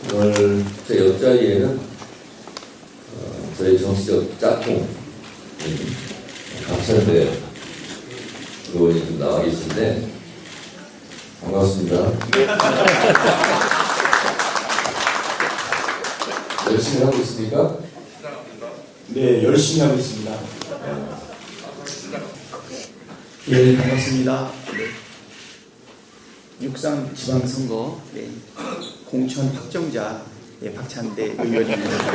오늘 제 옆자리에는 저희 정치적 짝꿍 강찬대 의원이 좀 나와 계신데 반갑습니다. 열심히 하고 있습니까? 네, 열심히 하고 있습니다. 예, 반갑습니다. 네. 6.3 지방선거 공천 확정자 박찬대 의원입니다.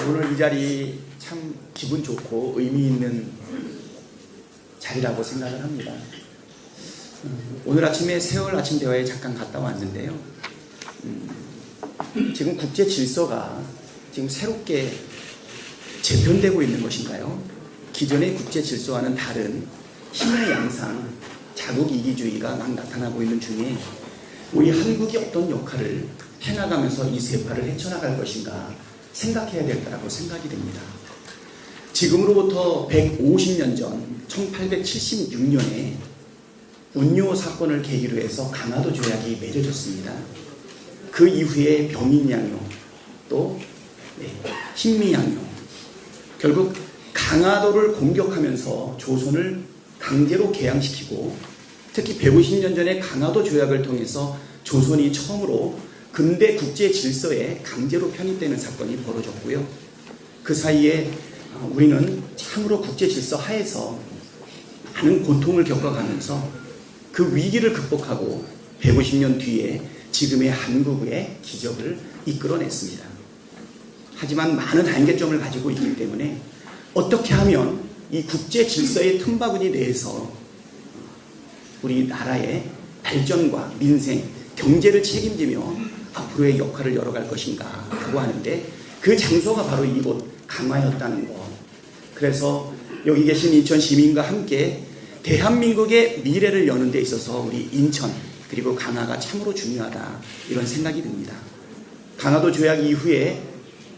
오늘 이 자리 참 기분 좋고 의미 있는 자리라고 생각을 합니다. 오늘 아침에 세월 아침 대화에 잠깐 갔다 왔는데요. 지금 국제 질서가 지금 새롭게 재편되고 있는 것인가요? 기존의 국제 질서와는 다른 힘의 양상, 자국 이기주의가 막 나타나고 있는 중에 우리 한국이 어떤 역할을 해나가면서 이 세파를 헤쳐나갈 것인가 생각해야 될 거라고 생각이 됩니다. 지금으로부터 150년 전 1876년에 운요 사건을 계기로 해서 강화도 조약이 맺어졌습니다. 그 이후에 병인양요, 또 신미양요, 결국 강화도를 공격하면서 조선을 강제로 개항시키고 특히 150년 전에 강화도 조약을 통해서 조선이 처음으로 근대 국제 질서에 강제로 편입되는 사건이 벌어졌고요. 그 사이에 우리는 참으로 국제 질서 하에서 많은 고통을 겪어가면서 그 위기를 극복하고 150년 뒤에 지금의 한국의 기적을 이끌어냈습니다. 하지만 많은 한계점을 가지고 있기 때문에 어떻게 하면 이 국제 질서의 틈바구니 내에서 우리나라의 발전과 민생, 경제를 책임지며 앞으로의 역할을 열어갈 것인가 하고 하는데 그 장소가 바로 이곳 강화였다는 것. 그래서 여기 계신 인천 시민과 함께 대한민국의 미래를 여는 데 있어서 우리 인천 그리고 강화가 참으로 중요하다 이런 생각이 듭니다. 강화도 조약 이후에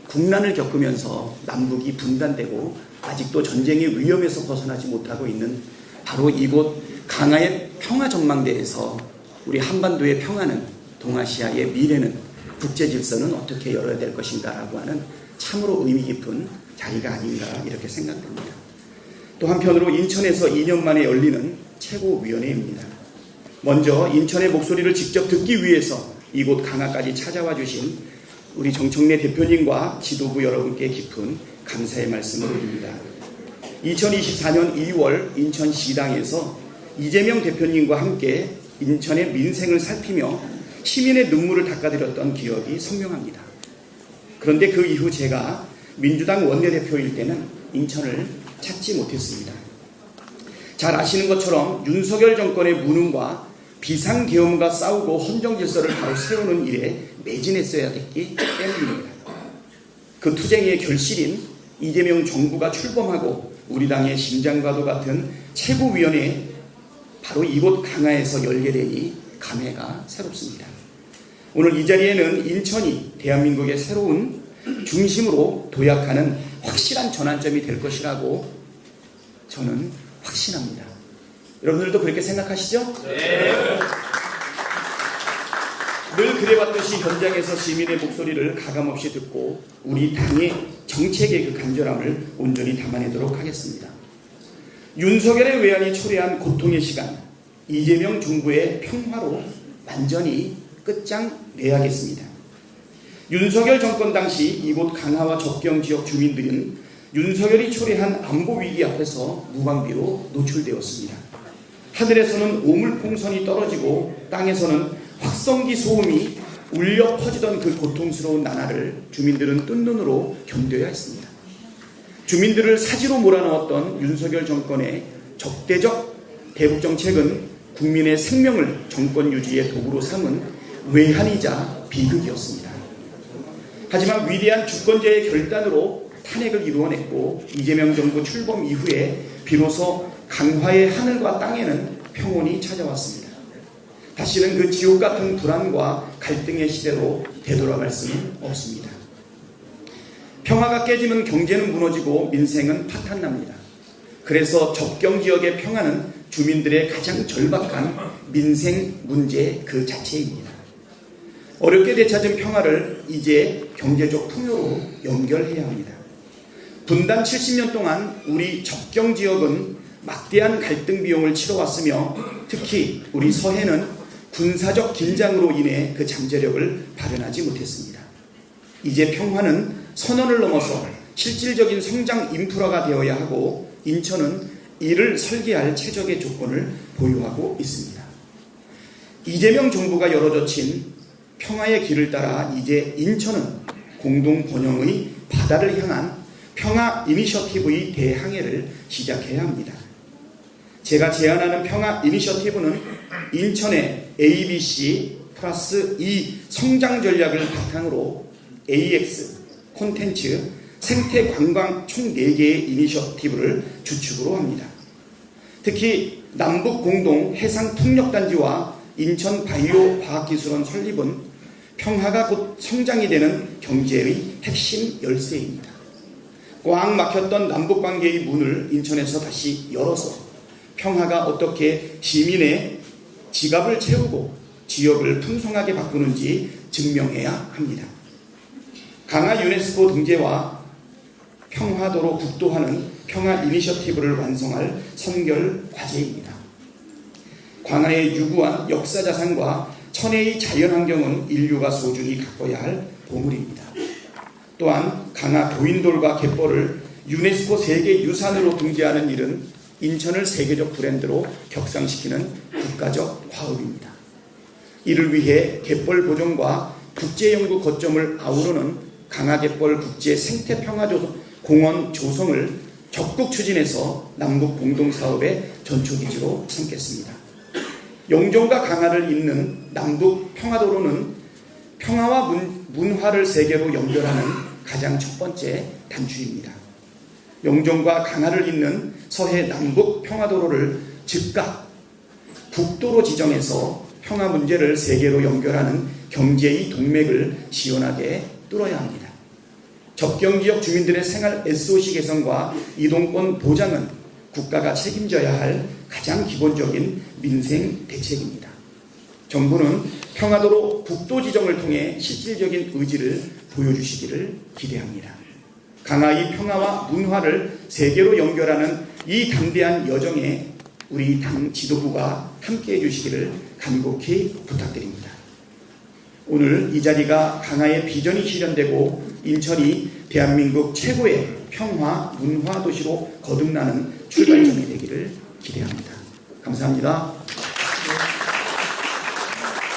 국난을 겪으면서 남북이 분단되고 아직도 전쟁의 위험에서 벗어나지 못하고 있는 바로 이곳 강화의 평화 전망대에서 우리 한반도의 평화는, 동아시아의 미래는, 국제 질서는 어떻게 열어야 될 것인가라고 하는 참으로 의미 깊은 자리가 아닌가 이렇게 생각됩니다. 또 한편으로 인천에서 2년 만에 열리는 최고위원회입니다. 먼저 인천의 목소리를 직접 듣기 위해서 이곳 강화까지 찾아와 주신 우리 정청래 대표님과 지도부 여러분께 깊은 감사의 말씀을 드립니다. 2024년 2월 인천시당에서 이재명 대표님과 함께 인천의 민생을 살피며 시민의 눈물을 닦아드렸던 기억이 선명합니다. 그런데 그 이후 제가 민주당 원내대표일 때는 인천을 찾지 못했습니다. 잘 아시는 것처럼 윤석열 정권의 무능과 비상계엄과 싸우고 헌정질서를 바로 세우는 일에 매진했어야 됐기 때문입니다. 그 투쟁의 결실인 이재명 정부가 출범하고 우리 당의 심장과도 같은 최고위원회 바로 이곳 강화에서 열게 되니 감회가 새롭습니다. 오늘 이 자리에는 인천이 대한민국의 새로운 중심으로 도약하는 확실한 전환점이 될 것이라고 저는 확신합니다. 여러분들도 그렇게 생각하시죠? 네. 늘 그래왔듯이 현장에서 시민의 목소리를 가감없이 듣고 우리 당의 정책의 그 간절함을 온전히 담아내도록 하겠습니다. 윤석열의 외환이 초래한 고통의 시간, 이재명 정부의 평화로 완전히 끝장내야겠습니다. 윤석열 정권 당시 이곳 강화와 접경 지역 주민들은 윤석열이 초래한 안보 위기 앞에서 무방비로 노출되었습니다. 하늘에서는 오물풍선이 떨어지고 땅에서는 확성기 소음이 울려 퍼지던 그 고통스러운 나날을 주민들은 뜬 눈으로 견뎌야 했습니다. 주민들을 사지로 몰아넣었던 윤석열 정권의 적대적 대북 정책은 국민의 생명을 정권 유지의 도구로 삼은 외환이자 비극이었습니다. 하지만 위대한 주권자의 결단으로 탄핵을 이루어냈고 이재명 정부 출범 이후에 비로소 강화의 하늘과 땅에는 평온이 찾아왔습니다. 다시는 그 지옥 같은 불안과 갈등의 시대로 되돌아갈 수는 없습니다. 평화가 깨지면 경제는 무너지고 민생은 파탄납니다. 그래서 접경 지역의 평화는 주민들의 가장 절박한 민생 문제 그 자체입니다. 어렵게 되찾은 평화를 이제 경제적 풍요로 연결해야 합니다. 분단 70년 동안 우리 접경 지역은 막대한 갈등 비용을 치러왔으며 특히 우리 서해는 군사적 긴장으로 인해 그 잠재력을 발현하지 못했습니다. 이제 평화는 선언을 넘어서 실질적인 성장 인프라가 되어야 하고 인천은 이를 설계할 최적의 조건을 보유하고 있습니다. 이재명 정부가 열어젖힌 평화의 길을 따라 이제 인천은 공동 번영의 바다를 향한 평화 이니셔티브의 대항해를 시작해야 합니다. 제가 제안하는 평화 이니셔티브는 인천의 ABC 플러스 E 성장 전략을 바탕으로 AX, 콘텐츠, 생태 관광 총 4개의 이니셔티브를 주축으로 합니다. 특히 남북 공동 해상 풍력단지와 인천 바이오 과학기술원 설립은 평화가 곧 성장이 되는 경제의 핵심 열쇠입니다. 꽉 막혔던 남북관계의 문을 인천에서 다시 열어서 평화가 어떻게 시민의 지갑을 채우고 지역을 풍성하게 바꾸는지 증명해야 합니다. 강화 유네스코 등재와 평화도로 국도화는 평화 이니셔티브를 완성할 선결 과제입니다. 광화의 유구한 역사자산과 천혜의 자연환경은 인류가 소중히 가꿔야 할 보물입니다. 또한 강화 도인돌과 갯벌을 유네스코 세계유산으로 등재하는 일은 인천을 세계적 브랜드로 격상시키는 국가적 과업입니다. 이를 위해 갯벌 보존과 국제연구 거점을 아우르는 강화갯벌 국제 생태평화공원 조성을 적극 추진해서 남북 공동사업의 전초기지로 삼겠습니다. 영종과 강화를 잇는 남북 평화도로는 평화와 문화를 세계로 연결하는 가장 첫 번째 단추입니다. 영종과 강화를 잇는 서해 남북 평화도로를 즉각 국도로 지정해서 평화 문제를 세계로 연결하는 경제의 동맥을 시원하게 뚫어야 합니다. 접경지역 주민들의 생활 SOC 개선과 이동권 보장은 국가가 책임져야 할 가장 기본적인 민생 대책입니다. 정부는 평화도로 국도 지정을 통해 실질적인 의지를 보여주시기를 기대합니다. 강화의 평화와 문화를 세계로 연결하는 이 담대한 여정에 우리 당 지도부가 함께해 주시기를 간곡히 부탁드립니다. 오늘 이 자리가 강화의 비전이 실현되고 인천이 대한민국 최고의 평화 문화 도시로 거듭나는 출발점이 되기를 기대합니다. 감사합니다.